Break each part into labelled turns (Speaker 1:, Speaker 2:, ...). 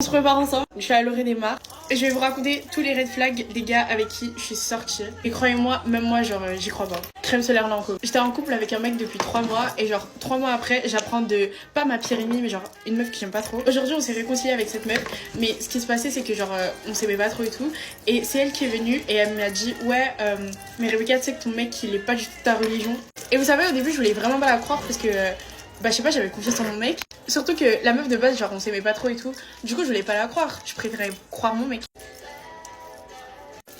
Speaker 1: On se prépare ensemble. Je suis à l'orée des Mars et je vais vous raconter tous les red flags des gars avec qui je suis sortie. Et croyez-moi, même moi, genre, j'y crois pas. Crème solaire là en couple. J'étais en couple avec un mec depuis 3 mois et genre 3 mois après, j'apprends de pas ma pire ennemie, mais genre une meuf que j'aime pas trop. Aujourd'hui, on s'est réconcilié avec cette meuf, mais ce qui se passait, c'est que genre on s'aimait pas trop et tout. Et c'est elle qui est venue et elle m'a dit ouais, mais Rebecca, tu sais que ton mec il est pas du tout de ta religion. Et vous savez, au début, je voulais vraiment pas la croire parce que bah je sais pas, j'avais confiance en mon mec. Surtout que la meuf de base, genre on s'aimait pas trop et tout. Du coup, je voulais pas la croire. Je préférais croire mon mec.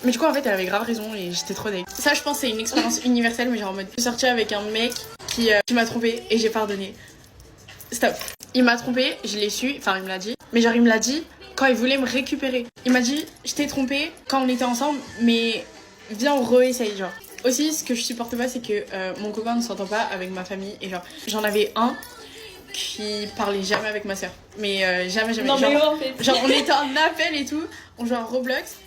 Speaker 1: Mais du coup, en fait, elle avait grave raison et j'étais trop deg. Ça, je pense, c'est une expérience universelle, mais genre en mode. Je suis sortie avec un mec qui m'a trompé et j'ai pardonné. Stop. Il m'a trompé, je l'ai su, enfin, il me l'a dit. Mais genre, il me l'a dit quand il voulait me récupérer. Il m'a dit, je t'ai trompé quand on était ensemble, mais viens, on réessaye, genre. Aussi, ce que je supporte pas, c'est que mon copain ne s'entend pas avec ma famille. Et genre, j'en avais un qui parlait jamais avec ma soeur. Mais jamais.
Speaker 2: Non,
Speaker 1: genre,
Speaker 2: mais en fait.
Speaker 1: genre, on était en appel et tout, on joue à Roblox.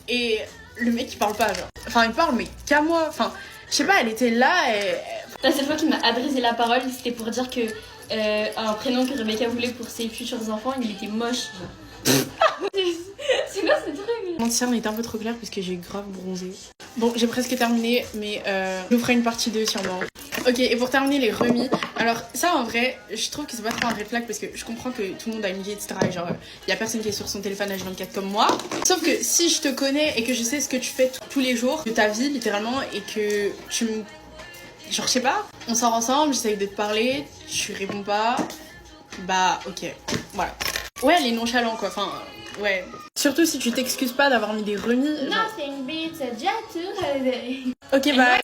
Speaker 1: Et le mec, il parle pas, genre. Enfin, il parle, mais qu'à moi. Enfin, je sais pas, elle était là et.
Speaker 2: La seule fois qu'il m'a adressé la parole, c'était pour dire que un prénom que Rebecca voulait pour ses futurs enfants, il était moche. C'est quoi ce truc?
Speaker 1: Mon t-shirt était un peu trop clair parce que j'ai grave bronzé. Bon, j'ai presque terminé, mais je vous ferai une partie 2 sûrement. Ok, et pour terminer les remis, alors ça en vrai, je trouve que c'est pas trop un red flag parce que je comprends que tout le monde a une vie, etc. Et genre, y a personne qui est sur son téléphone H24 comme moi. Sauf que si je te connais et que je sais ce que tu fais tous les jours de ta vie, littéralement, et que tu me. Genre, je sais pas, on sort ensemble, j'essaye de te parler, tu réponds pas, bah ok, voilà. Ouais, elle est nonchalant quoi, enfin, ouais. Surtout si tu t'excuses pas d'avoir mis des remis.
Speaker 2: Non, c'est une bite, déjà tout.
Speaker 1: Ok, bah.